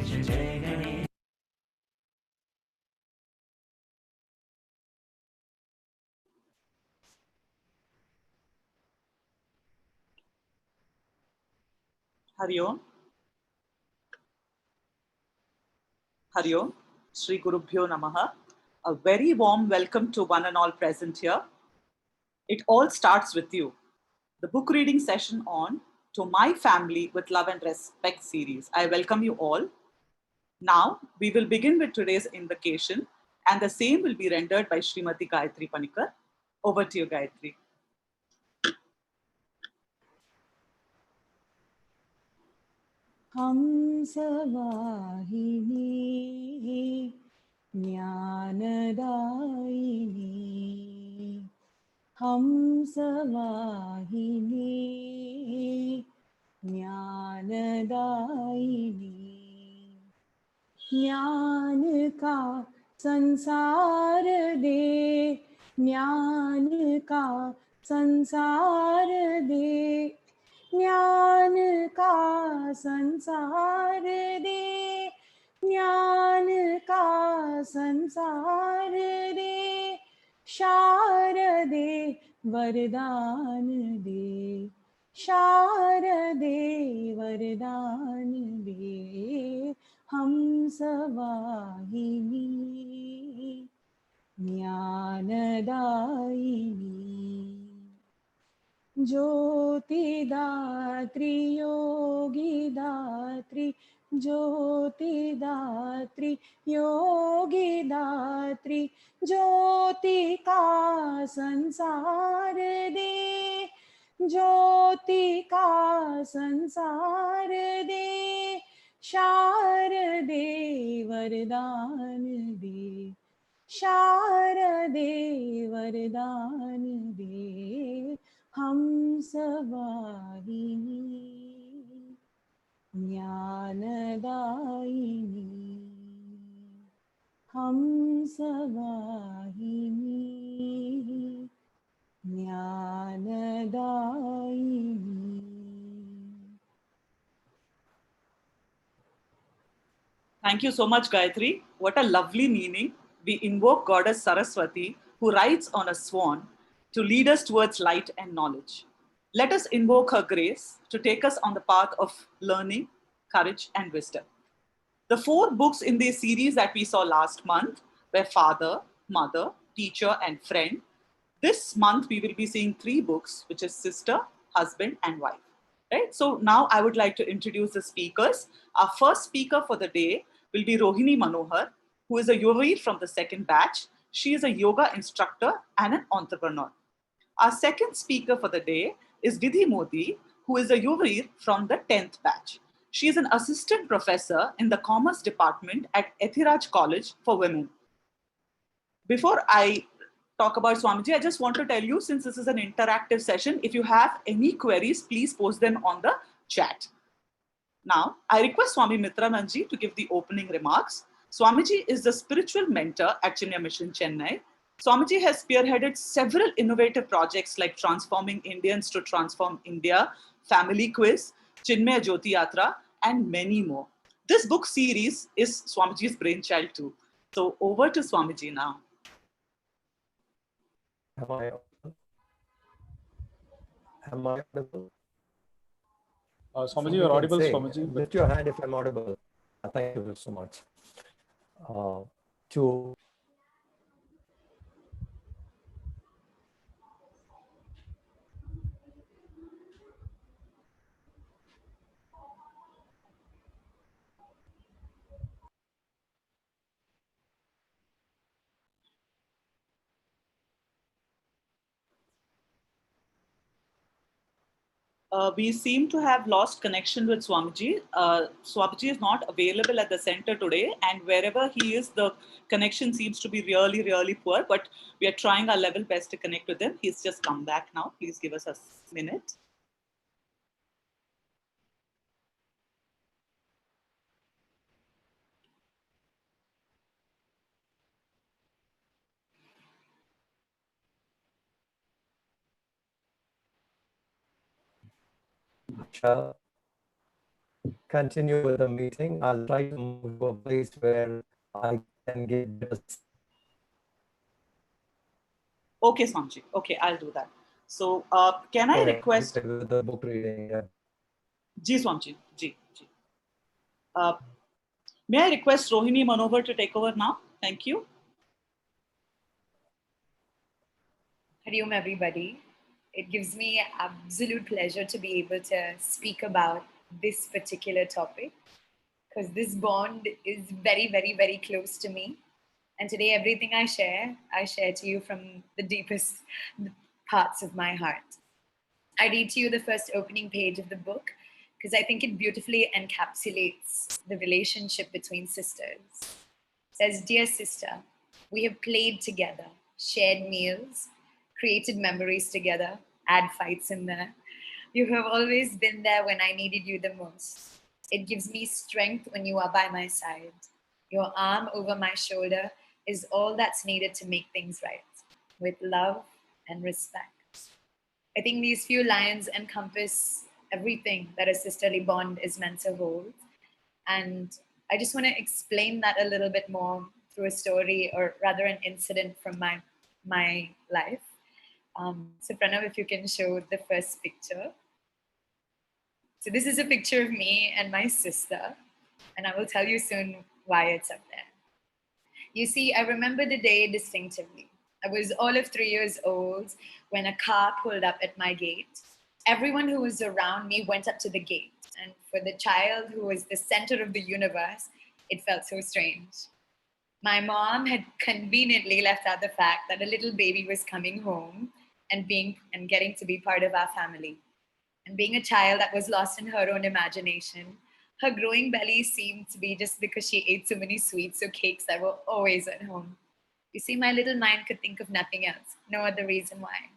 Hari Om. Hari Om. Shri Gurubhyo Namaha. A very warm welcome to one and all present here. It all starts with you. The book reading session on To My Family with Love and Respect series. I welcome you all. Now, we will begin with today's invocation, and the same will be rendered by Srimati Gayatri Panikar. Over to you, Gayatri. हंसवाहिनी ज्ञानदायिनी हंसवाहिनी ज्ञानदायिनी ज्ञान का संसार दे ज्ञान का संसार दे ज्ञान का संसार दे ज्ञान का संसार दे शारदे वरदान दे शारदे वरदान दे हंसवाहिनी ज्ञानदायिनी ज्योतिदात्री योगिदात्री ज्योतिदात्री योगिदात्री ज्योति का संसार दे ज्योति का संसार दे शारदे वरदान दे शारदे वरदान दे हंसवाहिनी ज्ञानदायिनी हंसवाहिनी ज्ञानदायिनी. Thank you so much, Gayatri. What a lovely meaning. We invoke Goddess Saraswati, who rides on a swan, to lead us towards light and knowledge. Let us invoke her grace to take us on the path of learning, courage, and wisdom. The 4 books in this series that we saw last month were Father, Mother, Teacher, and Friend. This month, we will be seeing 3 books, which is Sister, Husband, and Wife. Right? So now I would like to introduce the speakers. Our first speaker for the day will be Rohini Manohar, who is a Yuvaveer from the 2nd batch. She is a yoga instructor and an entrepreneur. Our second speaker for the day is Vidhi Modi, who is a Yuvaveer from the 10th batch. She is an assistant professor in the Commerce Department at Ethiraj College for Women. Before I talk about Swamiji, I just want to tell you, since this is an interactive session, if you have any queries, please post them on the chat. Now, I request Swami Mitranandji to give the opening remarks. Swamiji is the spiritual mentor at Chinmaya Mission Chennai. Swamiji has spearheaded several innovative projects like Transforming Indians to Transform India, Family Quiz, Chinmaya Jyoti Yatra, and many more. This book series is Swamiji's brainchild too. So over to Swamiji now. Am I audible? Swamiji, you're audible, Swamiji. Lift your hand if I'm audible. Thank you so much. We seem to have lost connection with Swamiji. Swamiji is not available at the center today, and wherever he is, the connection seems to be really, really poor, but we are trying our level best to connect with him. He's just come back now. Please give us a minute. continue with the meeting. I'll try to move to a place where I can get better. Okay, Swamiji. Okay, I'll do that. So, can I Okay, request? with the book reading. Yeah. Ji, Swamiji. Ji, ji. May I request Rohini Manohar to take over now? Thank you. Hari Om, everybody. It gives me absolute pleasure to be able to speak about this particular topic because this bond is very, very, very close to me. And today, everything I share to you from the deepest parts of my heart. I read to you the first opening page of the book because I think it beautifully encapsulates the relationship between sisters. It says, "Dear sister, we have played together, shared meals, created memories together, had fights in there. You have always been there when I needed you the most. It gives me strength when you are by my side. Your arm over my shoulder is all that's needed to make things right, with love and respect." I think these few lines encompass everything that a sisterly bond is meant to hold. And I just want to explain that a little bit more through a story, or rather an incident from my life. So Pranav, if you can show the first picture. So this is a picture of me and my sister, and I will tell you soon why it's up there. You see, I remember the day distinctively. I was all of 3 years old when a car pulled up at my gate. Everyone who was around me went up to the gate, and for the child who was the center of the universe, it felt so strange. My mom had conveniently left out the fact that a little baby was coming home and getting to be part of our family. And being a child that was lost in her own imagination, her growing belly seemed to be just because she ate so many sweets or cakes that were always at home. You see, my little mind could think of nothing else, no other reason why.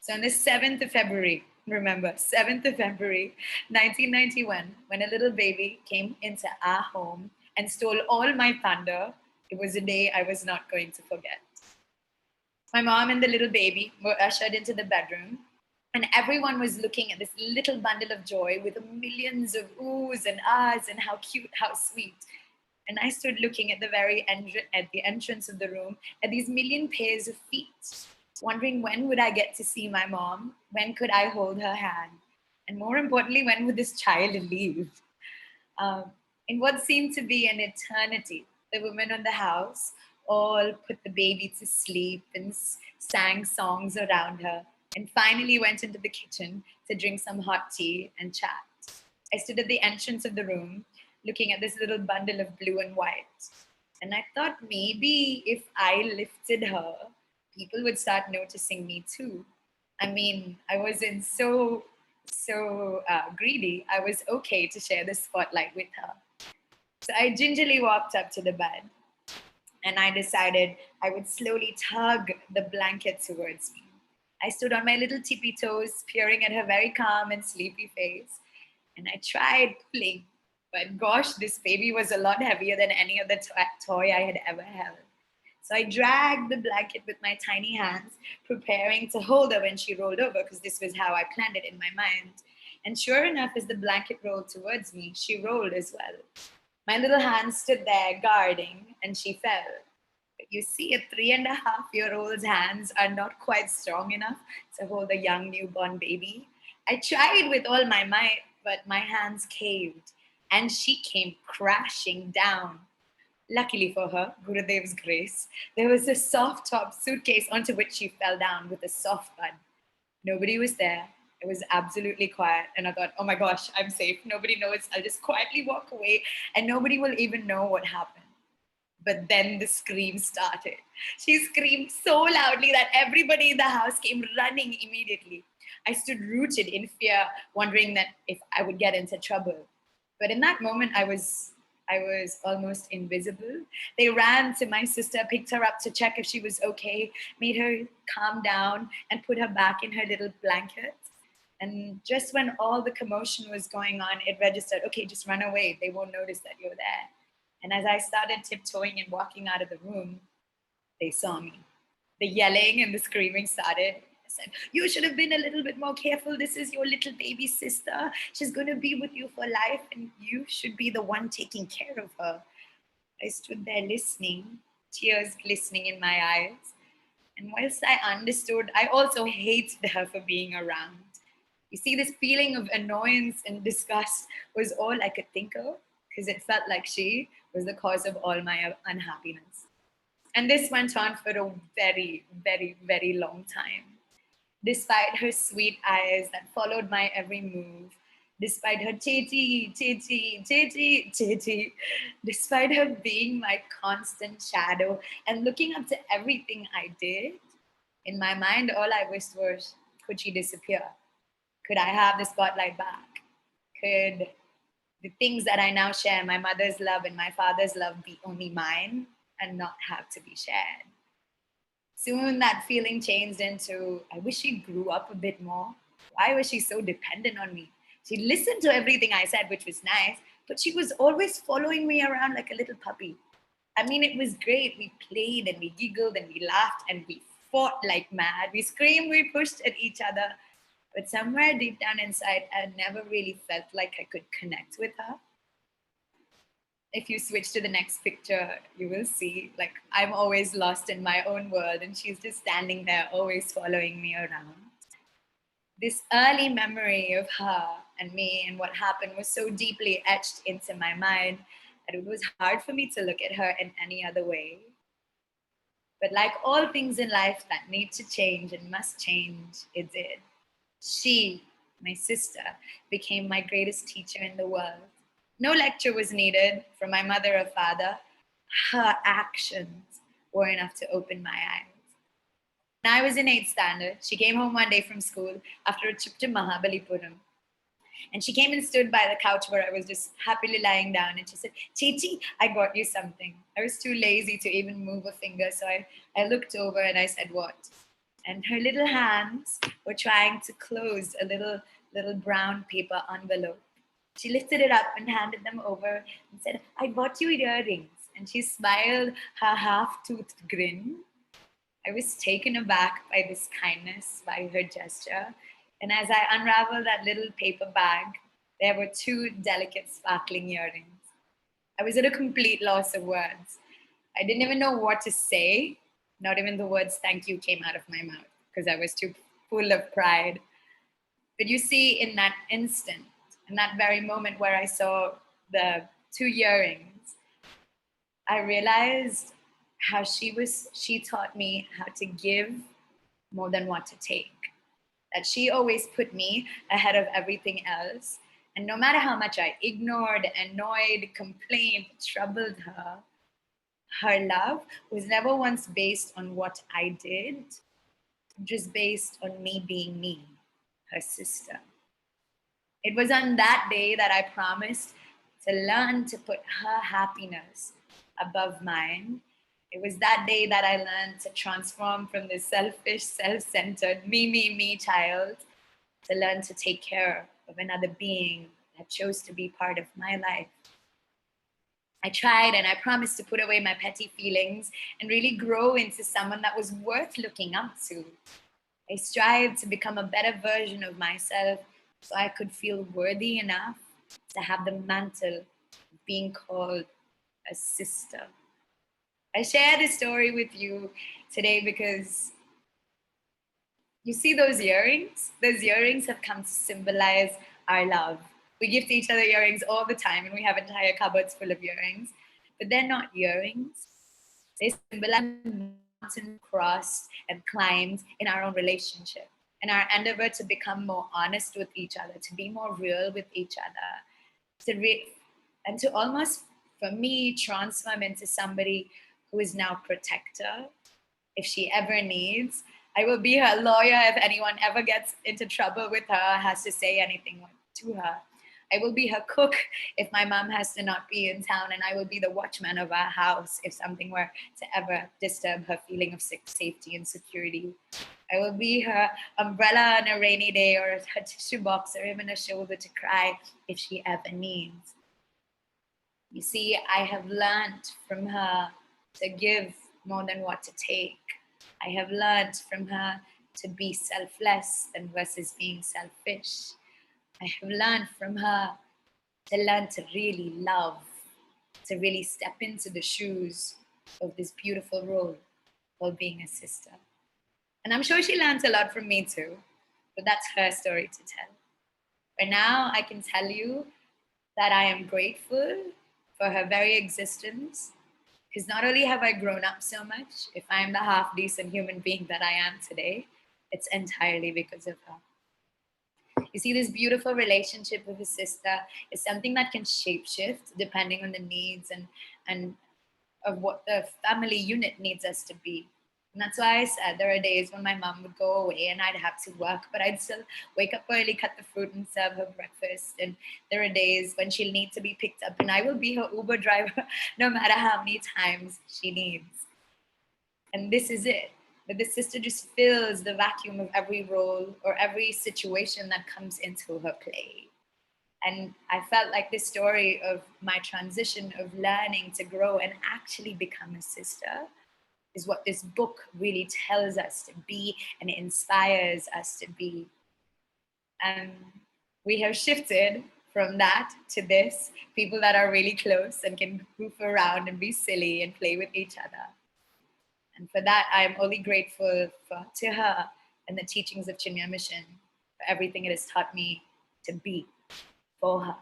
So on the 7th of February, remember, 7th of February, 1991, when a little baby came into our home and stole all my thunder, it was a day I was not going to forget. My mom and the little baby were ushered into the bedroom, and everyone was looking at this little bundle of joy with millions of oohs and ahs and how cute, how sweet. And I stood looking at at the entrance of the room at these million pairs of feet, wondering when would I get to see my mom? When could I hold her hand? And more importantly, when would this child leave? In what seemed to be an eternity, the women in the house all put the baby to sleep and sang songs around her, and finally went into the kitchen to drink some hot tea and chat. I stood at the entrance of the room looking at this little bundle of blue and white. And I thought maybe if I lifted her, people would start noticing me too. I mean, I wasn't so greedy. I was okay to share the spotlight with her. So I gingerly walked up to the bed and I decided I would slowly tug the blanket towards me. I stood on my little tippy toes, peering at her very calm and sleepy face, and I tried pulling, but gosh, this baby was a lot heavier than any other toy I had ever held. So I dragged the blanket with my tiny hands, preparing to hold her when she rolled over, because this was how I planned it in my mind. And sure enough, as the blanket rolled towards me, she rolled as well. My little hand stood there guarding, and she fell. But you see, a 3.5-year-old's hands are not quite strong enough to hold a young newborn baby. I tried with all my might, but my hands caved, and she came crashing down. Luckily for her, Gurudev's grace, there was a soft top suitcase onto which she fell down with a soft bud. Nobody was there. It was absolutely quiet. And I thought, oh my gosh, I'm safe. Nobody knows. I'll just quietly walk away and nobody will even know what happened. But then the scream started. She screamed so loudly that everybody in the house came running immediately. I stood rooted in fear, wondering that if I would get into trouble. But in that moment, I was almost invisible. They ran to my sister, picked her up to check if she was okay, made her calm down, and put her back in her little blanket. And just when all the commotion was going on, it registered, okay, just run away. They won't notice that you're there. And as I started tiptoeing and walking out of the room, they saw me. The yelling and the screaming started. said, you should have been a little bit more careful. This is your little baby sister. She's going to be with you for life, and you should be the one taking care of her. I stood there listening, tears glistening in my eyes. And whilst I understood, I also hated her for being around. You see, this feeling of annoyance and disgust was all I could think of, because it felt like she was the cause of all my unhappiness. And this went on for a very, very, very long time. Despite her sweet eyes that followed my every move, despite her titi, titi, titi, titi, despite her being my constant shadow and looking up to everything I did, in my mind, all I wished was, could she disappear? Could I have the spotlight back? Could the things that I now share, my mother's love and my father's love, be only mine and not have to be shared? Soon that feeling changed into, I wish she grew up a bit more. Why was she so dependent on me? She listened to everything I said, which was nice, but she was always following me around like a little puppy. I mean, it was great. We played and we giggled and we laughed and we fought like mad. We screamed, we pushed at each other. But somewhere deep down inside, I never really felt like I could connect with her. If you switch to the next picture, you will see, like, I'm always lost in my own world and she's just standing there, always following me around. This early memory of her and me and what happened was so deeply etched into my mind that it was hard for me to look at her in any other way. But like all things in life that need to change and must change, it did. She, my sister, became my greatest teacher in the world. No lecture was needed from my mother or father. Her actions were enough to open my eyes. When I was in 8th standard, she came home one day from school after a trip to Mahabalipuram. And she came and stood by the couch where I was just happily lying down. And she said, Chichi, I got you something. I was too lazy to even move a finger. So I looked over and I said, what? And her little hands were trying to close a little brown paper envelope. She lifted it up and handed them over and said, I bought you earrings. And she smiled her half-toothed grin. I was taken aback by this kindness, by her gesture. And as I unraveled that little paper bag, there were 2 delicate sparkling earrings. I was at a complete loss of words. I didn't even know what to say. Not even the words thank you came out of my mouth because I was too full of pride. But you see, in that instant, in that very moment where I saw the 2 earrings, I realized how she taught me how to give more than what to take. That she always put me ahead of everything else. And no matter how much I ignored, annoyed, complained, troubled her, her love was never once based on what I did, just based on me being me, her sister. It was on that day that I promised to learn to put her happiness above mine. It was that day that I learned to transform from this selfish, self-centered, me child to learn to take care of another being that chose to be part of my life. I tried and I promised to put away my petty feelings and really grow into someone that was worth looking up to. I strived to become a better version of myself so I could feel worthy enough to have the mantle of being called a sister. I share this story with you today because you see those earrings? Those earrings have come to symbolize our love. We give to each other earrings all the time and we have entire cupboards full of earrings, but they're not earrings. They symbolize mountains crossed and climbed in our own relationship, in our endeavor to become more honest with each other, to be more real with each other, and to almost, for me, transform into somebody who is now protector. If she ever needs, I will be her lawyer if anyone ever gets into trouble with her, has to say anything to her. I will be her cook if my mom has to not be in town, and I will be the watchman of our house if something were to ever disturb her feeling of safety and security. I will be her umbrella on a rainy day, or her tissue box, or even a shoulder to cry if she ever needs. You see, I have learned from her to give more than what to take. I have learned from her to be selfless than versus being selfish. I have learned from her to learn to really love, to really step into the shoes of this beautiful role called being a sister. And I'm sure she learned a lot from me too, but that's her story to tell. But now I can tell you that I am grateful for her very existence, because not only have I grown up so much, if I am the half decent human being that I am today, it's entirely because of her. You see, this beautiful relationship with a sister is something that can shapeshift depending on the needs and of what the family unit needs us to be. And that's why I said there are days when my mom would go away and I'd have to work, but I'd still wake up early, cut the fruit, and serve her breakfast. And there are days when she'll need to be picked up, and I will be her Uber driver no matter how many times she needs. And this is it. But the sister just fills the vacuum of every role or every situation that comes into her play. And I felt like this story of my transition of learning to grow and actually become a sister is what this book really tells us to be and inspires us to be. And we have shifted from that to this, people that are really close and can goof around and be silly and play with each other. And for that, I am only grateful to her and the teachings of Chinmaya Mission for everything it has taught me to be for her,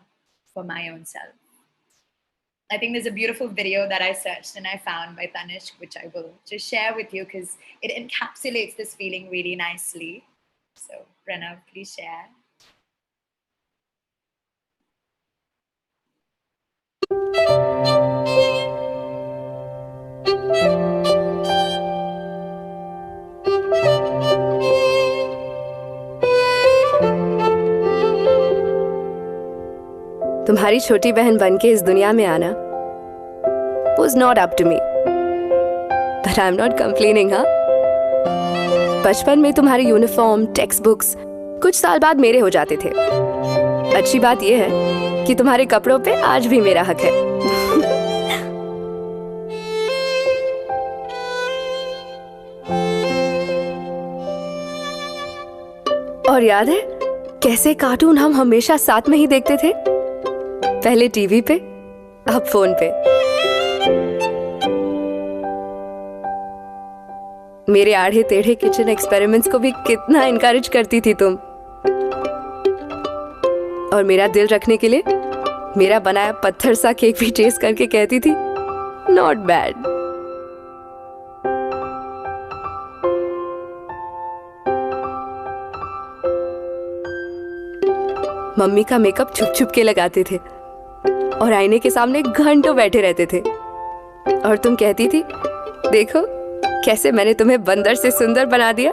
for my own self. I think there's a beautiful video that I searched and I found by Tanishq, which I will just share with you because it encapsulates this feeling really nicely. So, Pranav, please share. तुम्हारी छोटी बहन बनके इस दुनिया में आना was not up to me. But I'm not complaining, हाँ? बचपन में तुम्हारी यूनिफॉर्म, टेक्स्ट बुक्स कुछ साल बाद मेरे हो जाते थे. अच्छी बात यह है कि तुम्हारे कपड़ों पे आज भी मेरा हक है. और याद है कैसे कार्टून हम हमेशा साथ में ही देखते थे? पहले टीवी पे, अब फोन पे. मेरे आड़े टेढ़े किचन एक्सपेरिमेंट्स को भी कितना इनकरेज करती थी तुम. और मेरा दिल रखने के लिए मेरा बनाया पत्थर सा केक भी टेस्ट करके कहती थी नॉट बैड. मम्मी का मेकअप छुप छुप के लगाते थे और आईने के सामने घंटों बैठे रहते थे. और तुम कहती थी देखो कैसे मैंने तुम्हें बंदर से सुंदर बना दिया.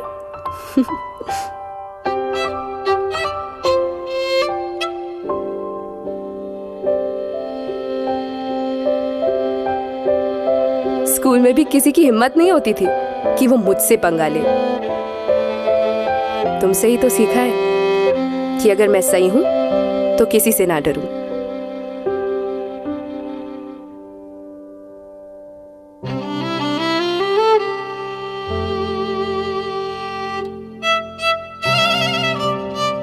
स्कूल में भी किसी की हिम्मत नहीं होती थी कि वो मुझसे पंगा ले. तुमसे ही तो सीखा है कि अगर मैं सही हूं तो किसी से ना डरूं.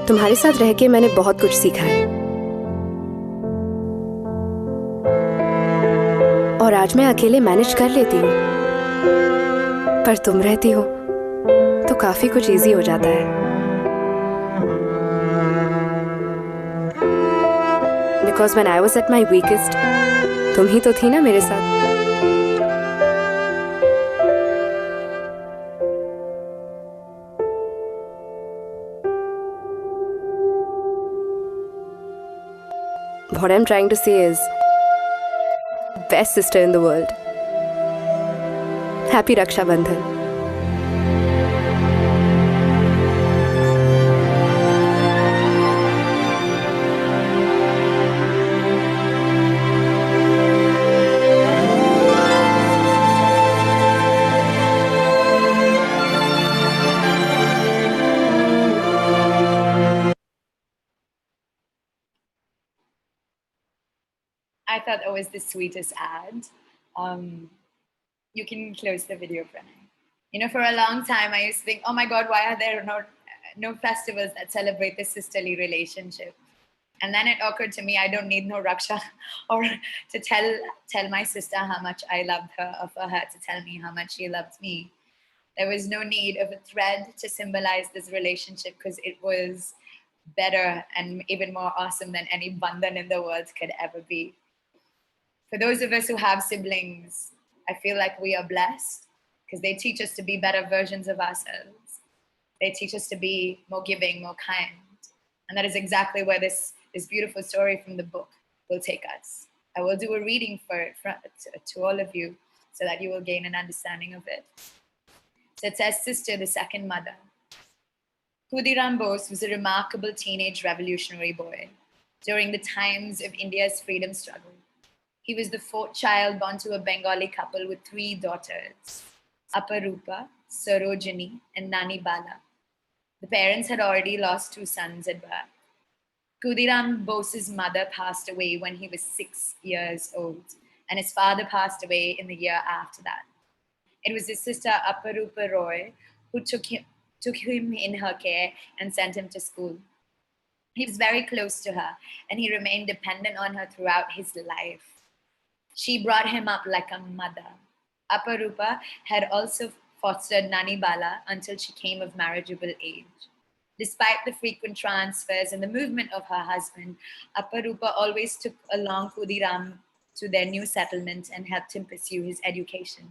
तुम्हारे साथ रह के मैंने बहुत कुछ सीखा है और आज मैं अकेले मैनेज कर लेती हूँ. पर तुम रहती हो तो काफी कुछ इजी हो जाता है. Because when I was at my weakest, तुम ही तो थी ना मेरे साथ. What I'm trying to say is, best sister in the world. Happy Raksha Bandhan. I thought that was the sweetest ad. You can close the video, Pranay. For a long time, I used to think, oh my God, why are there no festivals that celebrate this sisterly relationship? And then it occurred to me, I don't need no Raksha or to tell my sister how much I loved her, or for her to tell me how much she loved me. There was no need of a thread to symbolize this relationship, because it was better and even more awesome than any bandhan in the world could ever be. For those of us who have siblings, I feel like we are blessed, because they teach us to be better versions of ourselves. They teach us to be more giving, more kind. And that is exactly where this beautiful story from the book will take us. I will do a reading for it to all of you, so that you will gain an understanding of it. So it says, Sister, the second mother. Khudiram Bose was a remarkable teenage revolutionary boy during the times of India's freedom struggle. He was the fourth child born to a Bengali couple with 3 daughters, Aparupa, Sarojini, and Nani Bala. The parents had already lost 2 sons at birth. Khudiram Bose's mother passed away when he was 6 years old, and his father passed away in the year after that. It was his sister Aparupa Roy who took him in her care and sent him to school. He was very close to her, and he remained dependent on her throughout his life. She brought him up like a mother. Aparupa had also fostered Nani Bala until she came of marriageable age. Despite the frequent transfers and the movement of her husband, Aparupa always took along Khudiram to their new settlement and helped him pursue his education.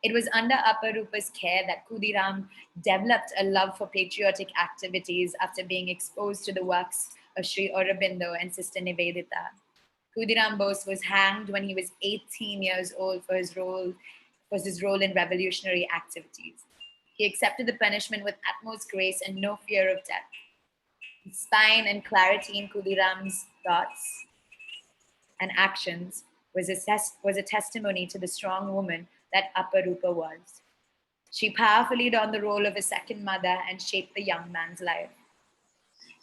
It was under Aparupa's care that Khudiram developed a love for patriotic activities after being exposed to the works of Sri Aurobindo and Sister Nivedita. Khudiram Bose was hanged when he was 18 years old for his role in revolutionary activities. He accepted the punishment with utmost grace and no fear of death. The spine and clarity in Khudiram's thoughts and actions was a testimony to the strong woman that Aparupa was. She powerfully donned the role of a second mother and shaped the young man's life.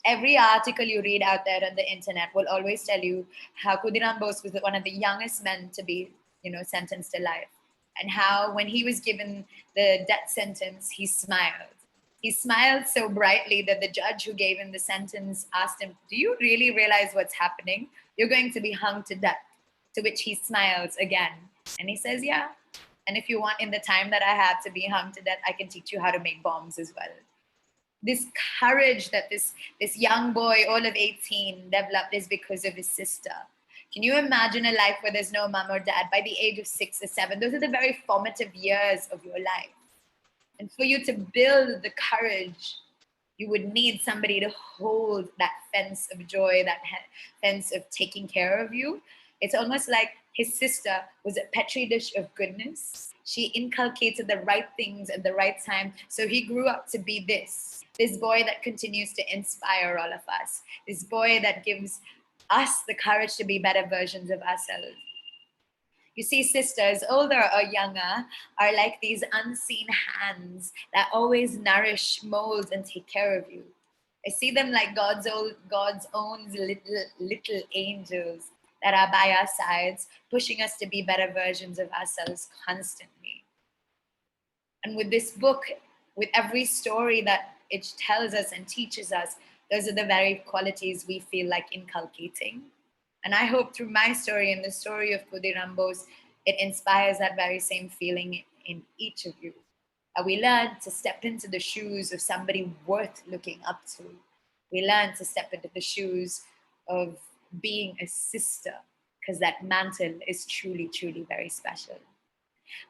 Every article you read out there on the internet will always tell you how Khudiram Bose was one of the youngest men to be, sentenced to life. And how when he was given the death sentence, he smiled. He smiled so brightly that the judge who gave him the sentence asked him, "Do you really realize what's happening? You're going to be hung to death." To which he smiles again. And he says, "Yeah. And if you want, in the time that I have to be hung to death, I can teach you how to make bombs as well." This courage that this young boy, all of 18, developed is because of his sister. Can you imagine a life where there's no mom or dad by the age of 6 or 7? Those are the very formative years of your life. And for you to build the courage, you would need somebody to hold that fence of joy, that fence of taking care of you. It's almost like his sister was a petri dish of goodness. She inculcated the right things at the right time. So he grew up to be this boy that continues to inspire all of us. This boy that gives us the courage to be better versions of ourselves. You see, sisters, older or younger, are like these unseen hands that always nourish, mold, and take care of you. I see them like God's own little angels that are by our sides, pushing us to be better versions of ourselves constantly. And with this book, with every story that it tells us and teaches us, those are the very qualities we feel like inculcating. And I hope through my story and the story of Khudiram Bose, it inspires that very same feeling in each of you. We learn to step into the shoes of somebody worth looking up to. We learn to step into the shoes of being a sister, because that mantle is truly, truly very special.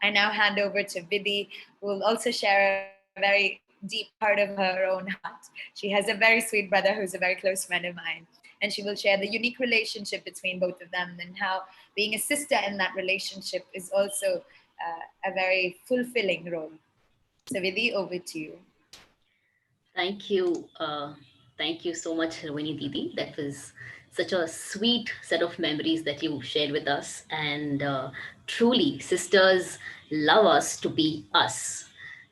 I now hand over to Vidhi, who will also share a very deep part of her own heart. She has a very sweet brother who's a very close friend of mine, and she will share the unique relationship between both of them and how being a sister in that relationship is also a very fulfilling role. So Vidhi, over to you. Thank you. Thank you so much, Ravini Didi. That was such a sweet set of memories that you shared with us. And truly, sisters love us to be us,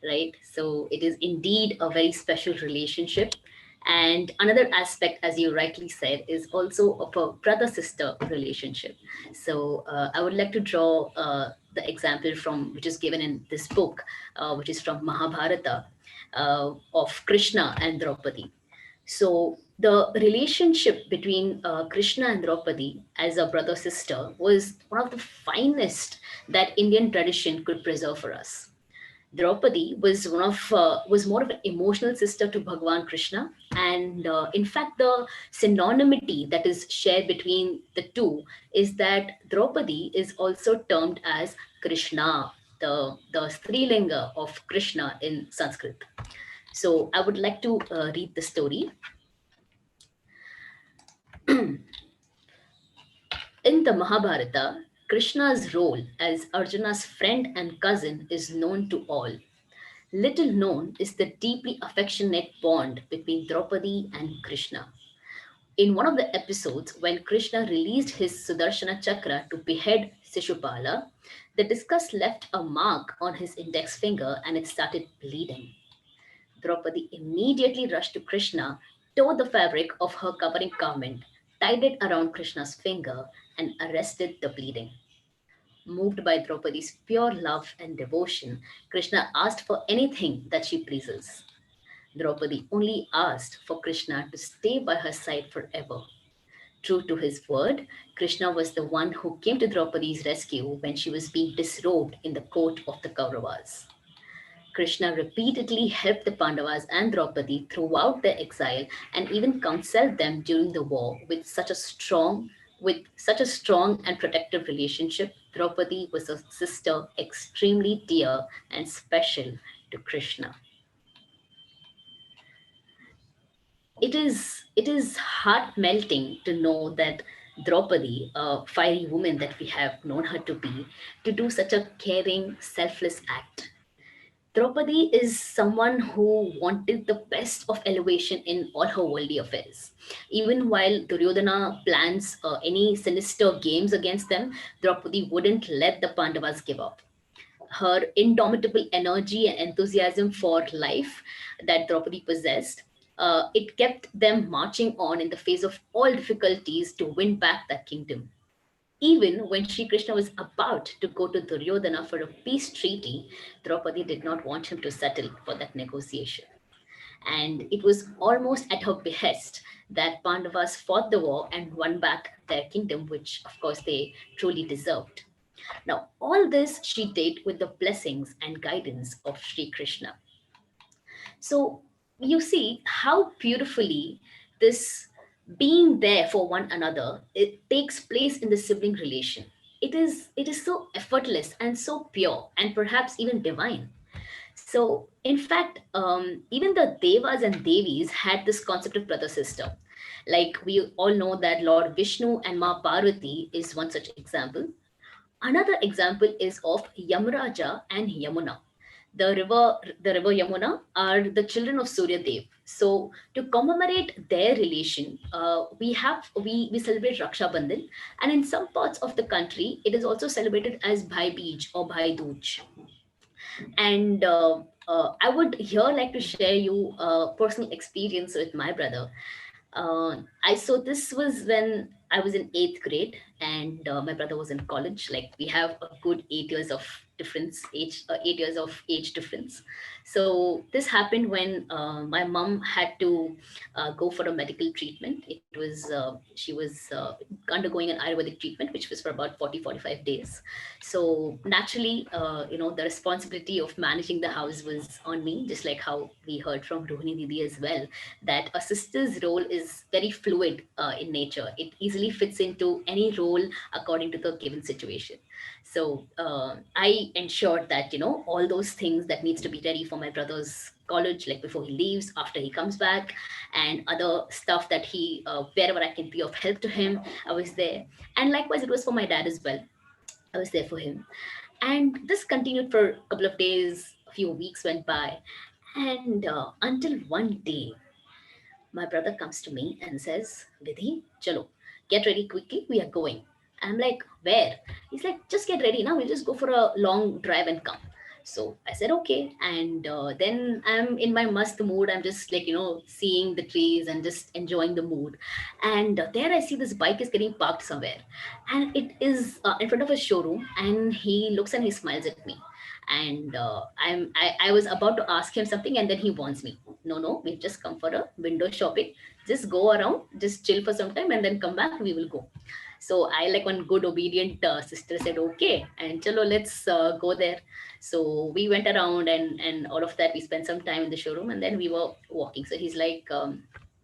right? So it is indeed a very special relationship. And another aspect, as you rightly said, is also of a brother-sister relationship. So I would like to draw the example from which is given in this book, which is from Mahabharata, of Krishna and Draupadi. So the relationship between Krishna and Draupadi as a brother sister was one of the finest that Indian tradition could preserve for us. Draupadi was more of an emotional sister to Bhagwan Krishna, and in fact, the synonymity that is shared between the two is that Draupadi is also termed as Krishna, the Strilinga of Krishna in Sanskrit. So I would like to read the story. In the Mahabharata, Krishna's role as Arjuna's friend and cousin is known to all. Little known is the deeply affectionate bond between Draupadi and Krishna. In one of the episodes, when Krishna released his Sudarshana Chakra to behead Sishupala, the discus left a mark on his index finger and it started bleeding. Draupadi immediately rushed to Krishna, tore the fabric of her covering garment, tied it around Krishna's finger, and arrested the bleeding. Moved by Draupadi's pure love and devotion, Krishna asked for anything that she pleases. Draupadi only asked for Krishna to stay by her side forever. True to his word, Krishna was the one who came to Draupadi's rescue when she was being disrobed in the court of the Kauravas. Krishna repeatedly helped the Pandavas and Draupadi throughout their exile and even counseled them during the war with such a strong and protective relationship. Draupadi was a sister extremely dear and special to Krishna. It is heart melting to know that Draupadi, a fiery woman that we have known her to do such a caring, selfless act. Draupadi is someone who wanted the best of elevation in all her worldly affairs. Even while Duryodhana plans any sinister games against them, Draupadi wouldn't let the Pandavas give up. Her indomitable energy and enthusiasm for life that Draupadi possessed, it kept them marching on in the face of all difficulties to win back that kingdom. Even when Sri Krishna was about to go to Duryodhana for a peace treaty, Draupadi did not want him to settle for that negotiation. And it was almost at her behest that Pandavas fought the war and won back their kingdom, which of course they truly deserved. Now, all this she did with the blessings and guidance of Sri Krishna. So you see how beautifully this being there for one another, it takes place in the sibling relation. It is so effortless and so pure and perhaps even divine. So in fact, even the devas and devis had this concept of brother sister. Like we all know that Lord Vishnu and Ma Parvati is one such example. Another example is of Yamraja and Yamuna. The river Yamuna are the children of Surya Dev. So to commemorate their relation, we celebrate Raksha Bandhan, and in some parts of the country, it is also celebrated as Bhai Beej or Bhai Dooj. And I would here like to share you a personal experience with my brother. I so this was when I was in eighth grade, and my brother was in college. Like we have a good 8 years of difference, 8 years of age difference. So this happened when my mom had to go for a medical treatment. She was undergoing an Ayurvedic treatment, which was for about 40-45 days. So naturally, the responsibility of managing the house was on me, just like how we heard from Rohini Didi as well, that a sister's role is very fluid in nature. It easily fits into any role according to the given situation. So I ensured that, all those things that needs to be ready for my brother's college, like before he leaves, after he comes back, and other stuff that wherever I can be of help to him, I was there. And likewise, it was for my dad as well. I was there for him. And this continued for a couple of days, a few weeks went by. And until one day, my brother comes to me and says, Vidhi, chalo, get ready quickly, we are going. I'm like, where? He's like, just get ready now, we'll just go for a long drive and come. So I said, okay. And then I'm in my must mood. I'm just like, seeing the trees and just enjoying the mood. And there I see this bike is getting parked somewhere. And it is in front of a showroom. And he looks and he smiles at me. And I was about to ask him something. And then he warns me, no, we've just come for a window shopping. Just go around, just chill for some time and then come back. We will go. So I, like one good obedient sister, said, okay. And chalo, let's go there. So we went around and all of that. We spent some time in the showroom and then we were walking. So he's like,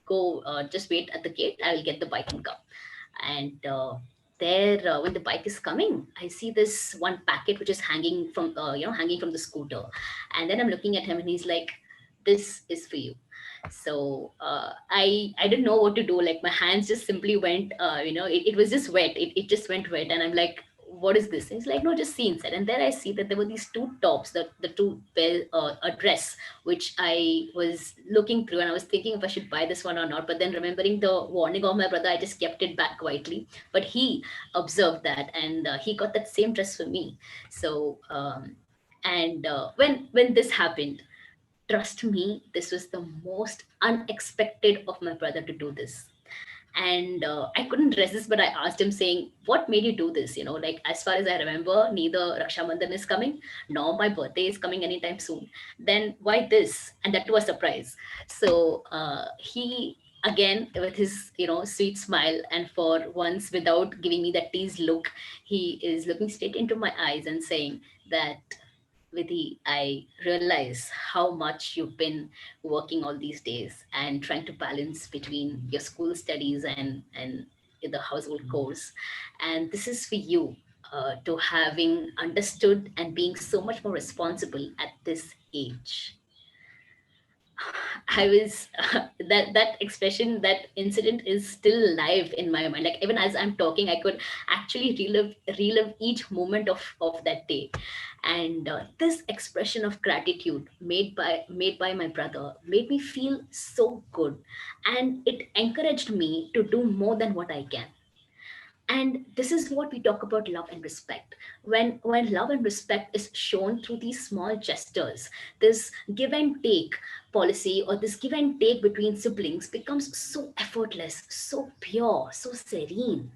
go, just wait at the gate. I will get the bike and come. And there, when the bike is coming, I see this one packet which is hanging from, hanging from the scooter. And then I'm looking at him and he's like, this is for you. So I didn't know what to do. Like my hands just simply went, it was just wet. It just went wet. And I'm like, what is this? And he's like, no, just see inside. And there I see that there were these two tops, the two a dress, which I was looking through and I was thinking if I should buy this one or not. But then remembering the warning of my brother, I just kept it back quietly. But he observed that and he got that same dress for me. So, when this happened, trust me, this was the most unexpected of my brother to do this. And I couldn't resist, but I asked him saying, what made you do this? Like as far as I remember, neither Raksha Bandhan is coming, nor my birthday is coming anytime soon. Then why this? And that was a surprise. So he, again, with his, sweet smile and for once without giving me that teased look, he is looking straight into my eyes and saying that, Vidhi, I realize how much you've been working all these days and trying to balance between your school studies and the household chores. And this is for you to having understood and being so much more responsible at this age. I was that expression, that incident is still live in my mind. Like even as I'm talking, I could actually relive each moment of that day. And this expression of gratitude made by my brother made me feel so good, and it encouraged me to do more than what I can. And this is what we talk about love and respect. When love and respect is shown through these small gestures, this give and take policy or this give and take between siblings becomes so effortless, so pure, so serene.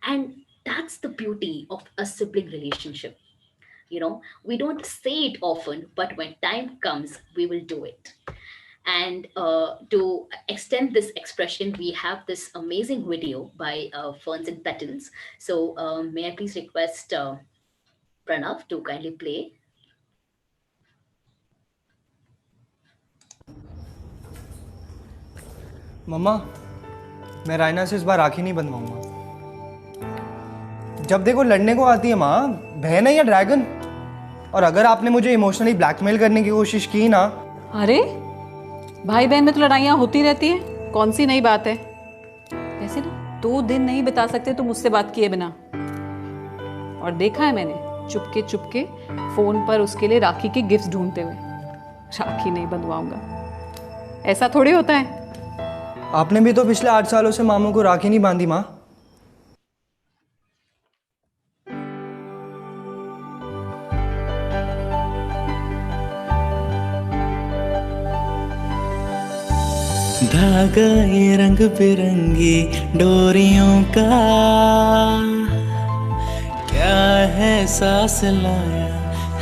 And that's the beauty of a sibling relationship. We don't say it often, but when time comes, we will do it. And to extend this expression, we have this amazing video by Ferns and Petals. So may I please request Pranav to kindly play. मम्मा, मैं रायना से इस बार राखी नहीं बंधवाऊंगा। जब देखो लड़ने को आती है माँ, बहन है या ड्रैगन। और अगर आपने मुझे इमोशनली ब्लैकमेल करने की कोशिश की ना। अरे भाई बहन में तो लड़ाइयाँ होती रहती है, कौन सी नई बात है। वैसे ना 2 दिन नहीं बिता सकते तुम मुझसे बात किए बिना। और देखा है मैंने चुपके चुपके फोन पर उसके लिए राखी के गिफ्ट ढूंढते हुए। राखी नहीं बंधवाऊंगा, ऐसा थोड़ी होता है। आपने भी तो पिछले 8 सालों से मामू को राखी नहीं बांधी माँ। धागा ये रंग बिरंगी डोरियों का क्या है, सांस लाया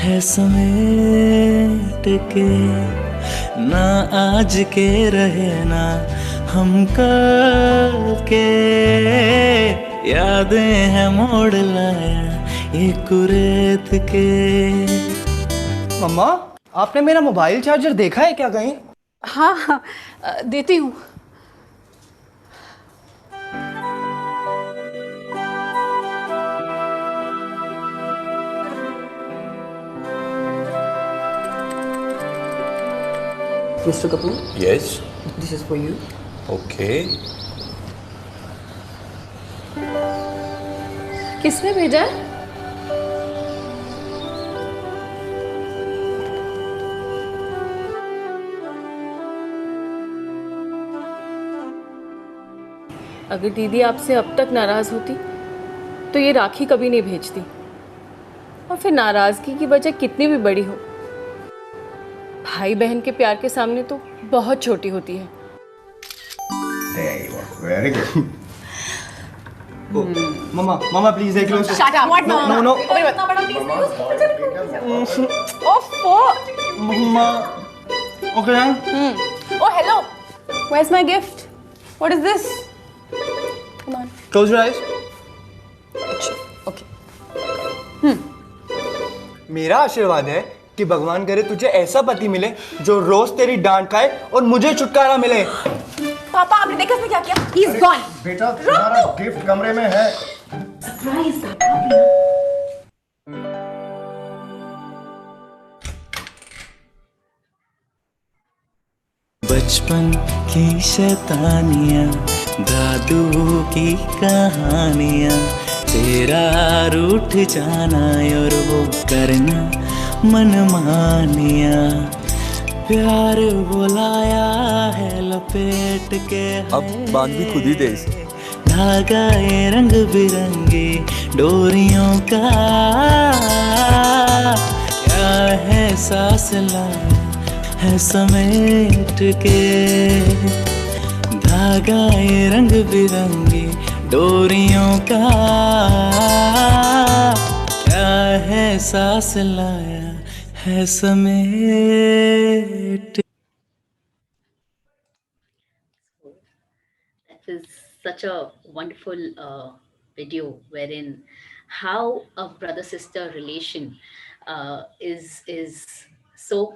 है समेट के, ना आज के रहे ना हम कल के, यादें हैं मोड़ लाया ये कुरेत के। मम्मा, आपने मेरा मोबाइल चार्जर देखा है क्या कहीं? हाँ, देती हूँ। Mr. Kapoor? Yes. This is for you. Okay. किसने भेजा है? अगर दीदी आपसे अब तक नाराज होती तो ये राखी कभी नहीं भेजती। और फिर नाराजगी की वजह कितनी भी बड़ी हो, भाई बहन के प्यार के सामने तो बहुत छोटी होती है। Very good. मम्मा प्लीज देख लो। Shut up. What, No, Mama? no. इतना बड़ा piece Oh, मम्मा ओके यार। oh, hello. Where's my gift? What is this? Come on. Close your eyes. Okay. मेरा आशीर्वाद है कि भगवान करे तुझे ऐसा पति मिले जो रोज तेरी डांट खाए और मुझे छुटकारा मिले। पापा आपने देखा इसने क्या किया? He's gone. बेटा तुम्हारा गिफ्ट कमरे में है। Surprise! बचपन की शैतानियाँ, दादू की कहानियाँ, तेरा रूठ जाना और वो करना मनमानियाँ, प्यार बुलाया है लपेट के। अब बांध भी खुद ही दे इसे। धागा ये रंग बिरंगी डोरियों का, क्या है सांस लाया है समेट के। धागा ये रंग बिरंगी डोरियों का, क्या है सांस लाया है समेट। That was such a wonderful video wherein how a brother-sister relation is so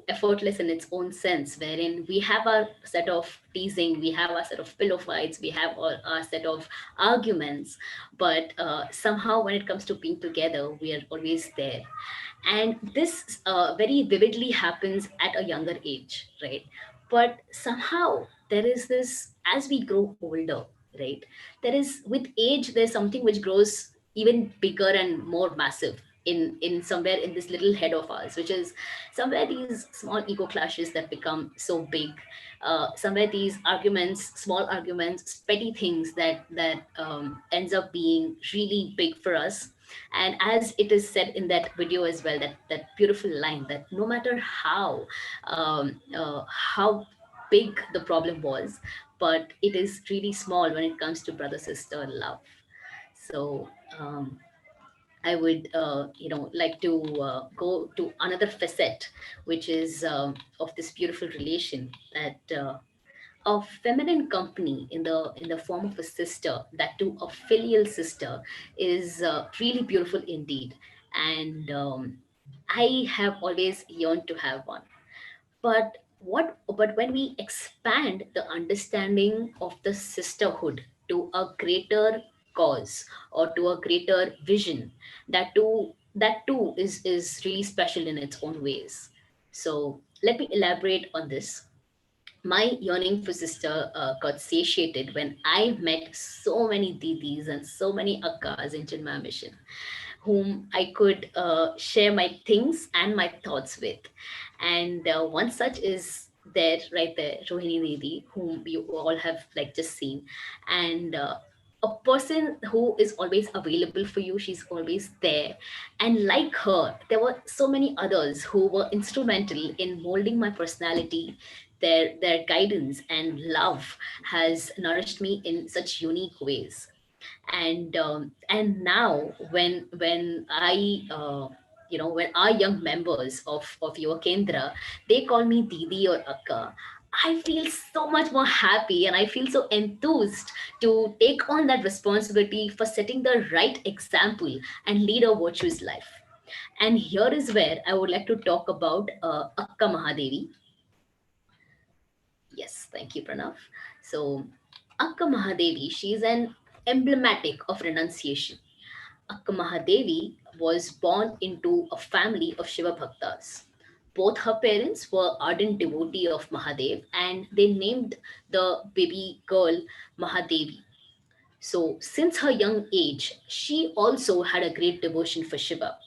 effortless in its own sense, wherein we have our set of teasing, we have our set of pillow fights, we have our set of arguments, but somehow when it comes to being together, we are always there. And this very vividly happens at a younger age, right? But somehow there is this, as we grow older, right, there is, with age, there's something which grows even bigger and more massive in somewhere in this little head of ours, which is somewhere these small ego clashes that become so big, somewhere these arguments, small arguments, petty things that ends up being really big for us. And as it is said in that video as well, that beautiful line, that no matter how big the problem was, but it is really small when it comes to brother sister love. So I would like to go to another facet, which is of this beautiful relation, that a feminine company in the form of a sister, that too a filial sister, is really beautiful indeed. And I have always yearned to have one. But when we expand the understanding of the sisterhood to a greater cause or to a greater vision, that too is really special in its own ways. So let me elaborate on this. My yearning for sister got satiated when I met so many didis and so many akkas in Chinmaya Mission, whom I could share my things and my thoughts with. And one such is there, right there, Rohini Didi, whom you all have like just seen. And a person who is always available for you, she's always there. And like her, there were so many others who were instrumental in molding my personality. Their guidance and love has nourished me in such unique ways. And now when I when our young members of your Kendra, they call me Didi or Akka, I feel so much more happy and I feel so enthused to take on that responsibility for setting the right example and lead a virtuous life. And here is where I would like to talk about Akka Mahadevi. Yes, thank you, Pranav. So, Akka Mahadevi, she is an emblematic of renunciation. Akka Mahadevi was born into a family of Shiva Bhaktas. Both her parents were ardent devotee of Mahadev and they named the baby girl Mahadevi. So, since her young age, she also had a great devotion for Shiva.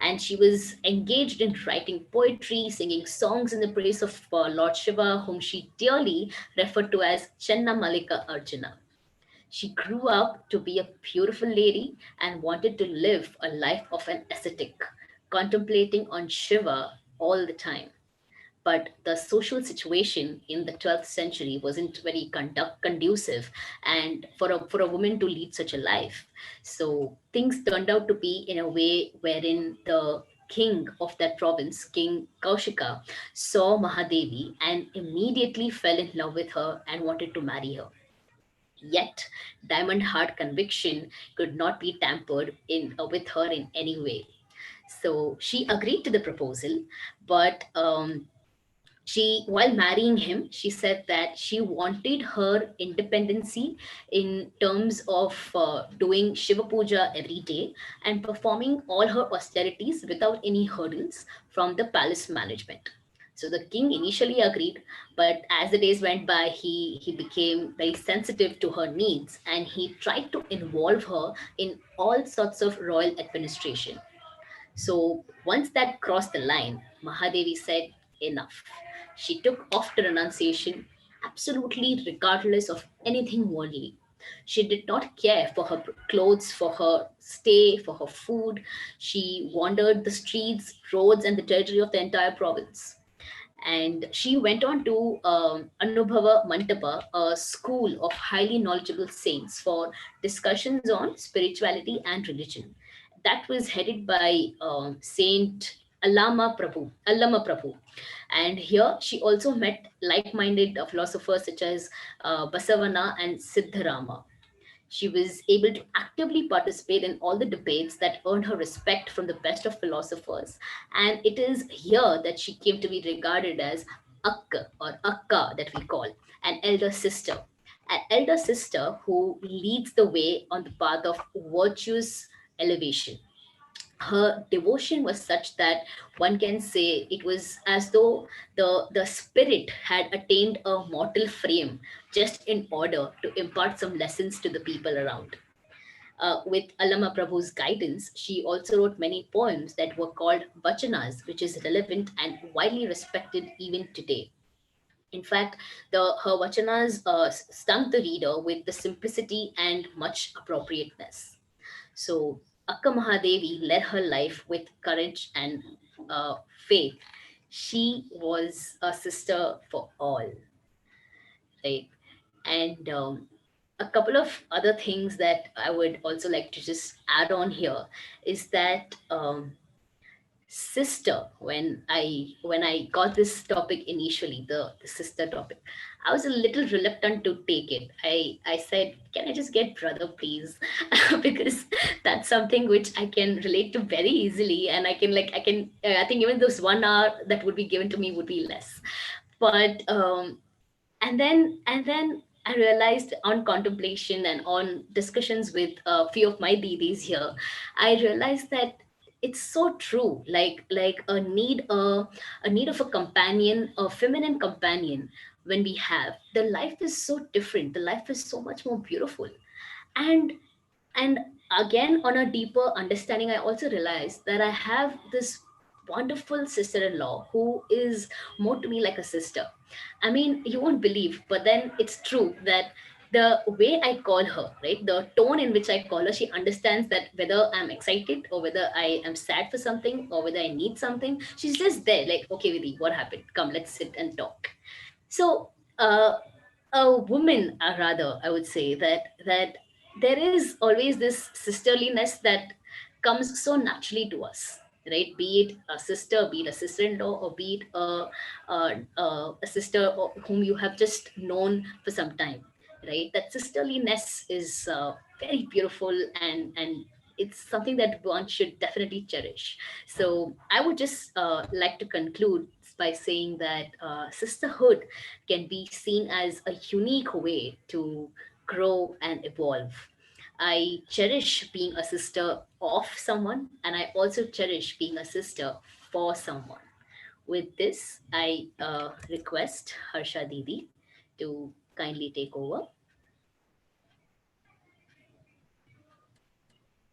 And she was engaged in writing poetry, singing songs in the praise of Lord Shiva, whom she dearly referred to as Chenna Malika Arjuna. She grew up to be a beautiful lady and wanted to live a life of an ascetic, contemplating on Shiva all the time. But the social situation in the 12th century wasn't very conducive and for a woman to lead such a life. So things turned out to be in a way wherein the king of that province, King Kaushika, saw Mahadevi and immediately fell in love with her and wanted to marry her. Yet, Diamond Heart conviction could not be tampered in with her in any way. So she agreed to the proposal, but while marrying him, she said that she wanted her independency in terms of doing Shiva Puja every day and performing all her austerities without any hurdles from the palace management. So the king initially agreed, but as the days went by, he became very sensitive to her needs and he tried to involve her in all sorts of royal administration. So once that crossed the line, Mahadevi said, enough. She took off to renunciation, absolutely regardless of anything worldly. She did not care for her clothes, for her stay, for her food. She wandered the streets, roads, and the territory of the entire province. And she went on to Anubhava Mantapa, a school of highly knowledgeable saints for discussions on spirituality and religion. That was headed by Saint Allama Prabhu. And here she also met like-minded philosophers such as Basavana and Siddharama. She was able to actively participate in all the debates that earned her respect from the best of philosophers. And it is here that she came to be regarded as Akka or Akka that we call, an elder sister. An elder sister who leads the way on the path of virtuous elevation. Her devotion was such that one can say it was as though the spirit had attained a mortal frame just in order to impart some lessons to the people around. With Allama Prabhu's guidance, she also wrote many poems that were called vachanas, which is relevant and widely respected even today. In fact, her vachanas stung the reader with the simplicity and much appropriateness. So Akka Mahadevi led her life with courage and faith. She was a sister for all, right? And a couple of other things that I would also like to just add on here is that sister, when I got this topic initially, the sister topic, I was a little reluctant to take it. I said, can I just get brother please? Because that's something which I can relate to very easily, and I think even those 1 hour that would be given to me would be less. But and then I realized on contemplation and on discussions with a few of my didis here, I realized that it's so true. Like a need of a companion, a feminine companion. When we have, the life is so different. The life is so much more beautiful. And and again, on a deeper understanding, I also realized that I have this wonderful sister-in-law who is more to me like a sister. I mean, you won't believe, but then it's true that the way I call her, right, the tone in which I call her, she understands that whether I'm excited or whether I am sad for something or whether I need something, she's just there, like, okay, Vidhi, what happened? Come, let's sit and talk. So a woman, rather, I would say that there is always this sisterliness that comes so naturally to us, right? Be it a sister, be it a sister-in-law, or be it a sister whom you have just known for some time, right? That sisterliness is very beautiful, and it's something that one should definitely cherish. So I would just like to conclude by saying that sisterhood can be seen as a unique way to grow and evolve. I cherish being a sister of someone, and I also cherish being a sister for someone. With this, I request Harsha Didi to kindly take over.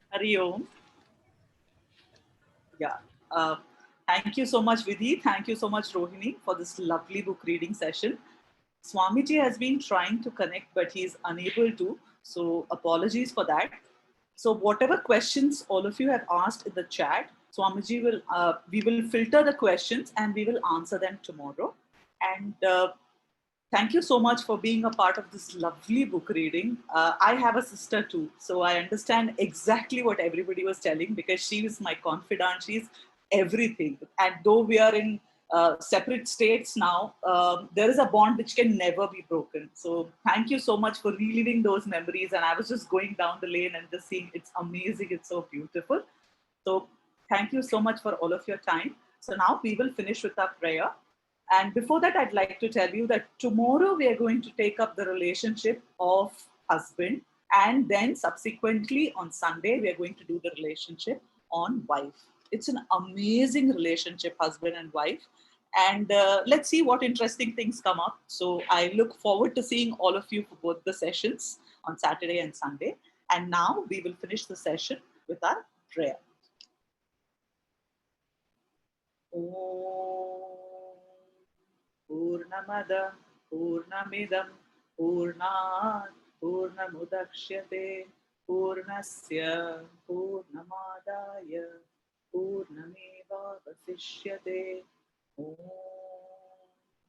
Hari Om. Yeah. Thank you so much, Vidhi. Thank you so much, Rohini, for this lovely book reading session. Swamiji has been trying to connect, but he is unable to. So apologies for that. So whatever questions all of you have asked in the chat, Swamiji will, we will filter the questions and we will answer them tomorrow. And thank you so much for being a part of this lovely book reading. I have a sister too, so I understand exactly what everybody was telling because she is my confidant. She's everything. And though we are in separate states now, there is a bond which can never be broken. So thank you so much for reliving those memories. And I was just going down the lane and just seeing it's amazing. It's so beautiful. So thank you so much for all of your time. So now we will finish with our prayer. And before that, I'd like to tell you that tomorrow we are going to take up the relationship of husband. And then subsequently on Sunday, we are going to do the relationship on wife. It's an amazing relationship, husband and wife. And let's see what interesting things come up. So I look forward to seeing all of you for both the sessions on Saturday and Sunday. And now we will finish the session with our prayer. Purnamada Purnamidam Purnat Purnamudakshate Purnasya Purnamadaya Purnameva Vasishyate. Om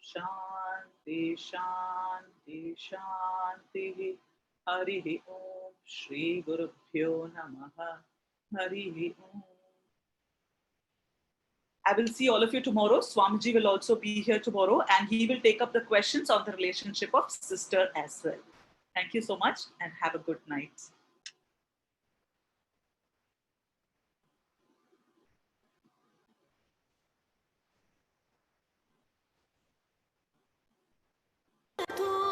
Shanti Shanti Shanti. Harihi Om Shri Gurubhyo Namaha. Harihi Om. I will see all of you tomorrow. Swamiji will also be here tomorrow and he will take up the questions on the relationship of sister as well. Thank you so much and have a good night. Tu